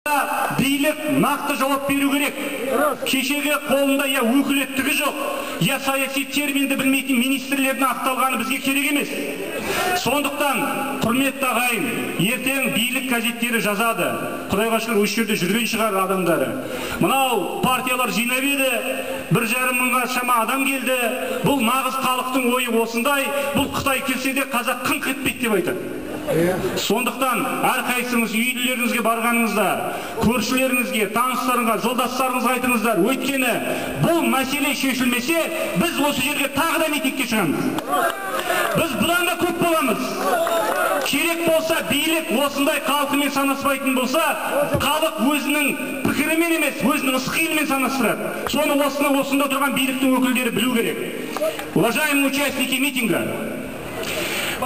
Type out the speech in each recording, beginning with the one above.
Билік нақты жауап беру керек. Кешеге қолында я өкілеттігі жоқ, я саяси терминді білмейтін министрлердің ақталғаны бізге керек емес. Сондықтан, құрметті ағайын, ертең билік газеттері жазады. Құдайға шүкір, осы жерде жүрген шығар адамдары. Мынау партиялар жинап еді, 1,5 мыңға шама адам келді. Бұл нағыз халықтың ойы осындай, бұл Қытай келсе де қазақ қыңқ етпейді деп айтады. Сондықтан әрқайсыңыз үйлеріңізге барғаныңызда, көршілеріңізге, таныстарыңызға, жолдастарыңызға айтыңыздар. Өйткені бұл мәселе шешілмесе, біз осы жерге тағы да митингке шығамыз. Біз бұдан да көп боламыз. Керек болса, билік осындай халқымен санаспайтын болса, халық өзінің пікірімен емес, өзінің іс-қимылымен санастырады. Соны осында тұрған биліктің өкілдері білу керек. Уважаемые участники митинга,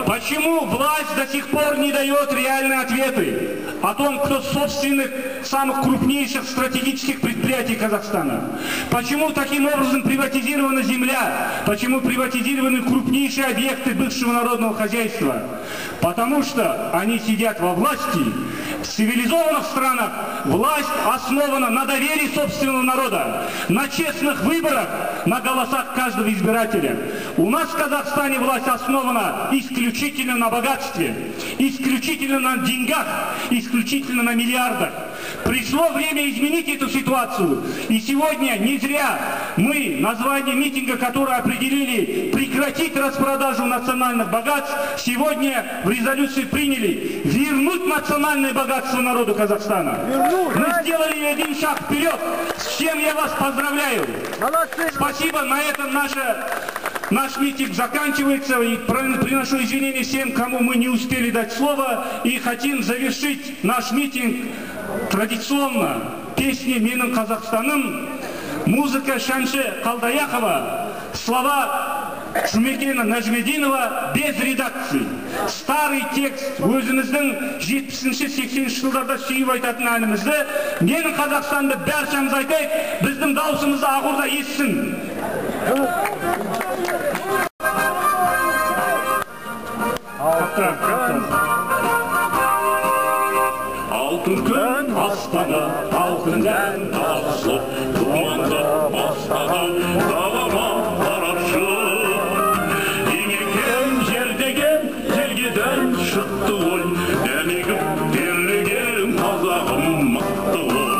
почему власть до сих пор не дает реальные ответы о том, кто собственник самых крупнейших стратегических предприятий Казахстана? Почему таким образом приватизирована земля? Почему приватизированы крупнейшие объекты бывшего народного хозяйства? Потому что они сидят во власти. В цивилизованных странах власть основана на доверии собственного народа, на честных выборах, на голосах каждого избирателя. У нас в Казахстане власть основана исключительно на богатстве, исключительно на деньгах, исключительно на миллиардах. Пришло время изменить эту ситуацию. И сегодня не зря мы название митинга, которое определили «Прекратить распродажу национальных богатств», сегодня в резолюции приняли «Вернуть национальное богатство народу Казахстана». Мы сделали один шаг вперед, с чем я вас поздравляю. Спасибо, на этом наш митинг заканчивается, и приношу извинения всем, кому мы не успели дать слово, и хотим завершить наш митинг традиционно песней «Менің Казахстаным», музыка Шанши Қалдаяқова, слова Шумекена Нажмединова без редакции. Старый текст өзіміздің 70-80 жылдарда сүйіп айтатын әнімізді «Менің Қазақстанды» бәршамыз айтайық, біздің даусымызды ағурда естісін. Алтын күн астана, алтын дән тасып, думанды бастаған далама қарашы. Еңекен жер деген желгеден шықты ой, дәнегіп терлеген қазағым мықты ой.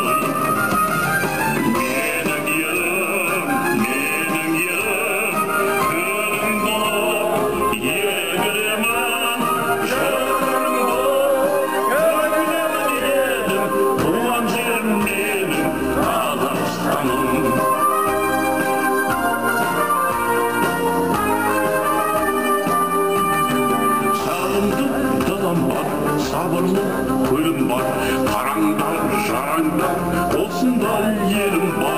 Менің ерім, көгім болып, егілемін, шырым болып, көгілемін едім, туған жерім менің Қазақстаным. Сабырлы көлім бар, қараңдар, жараңдар, осындай елім бар.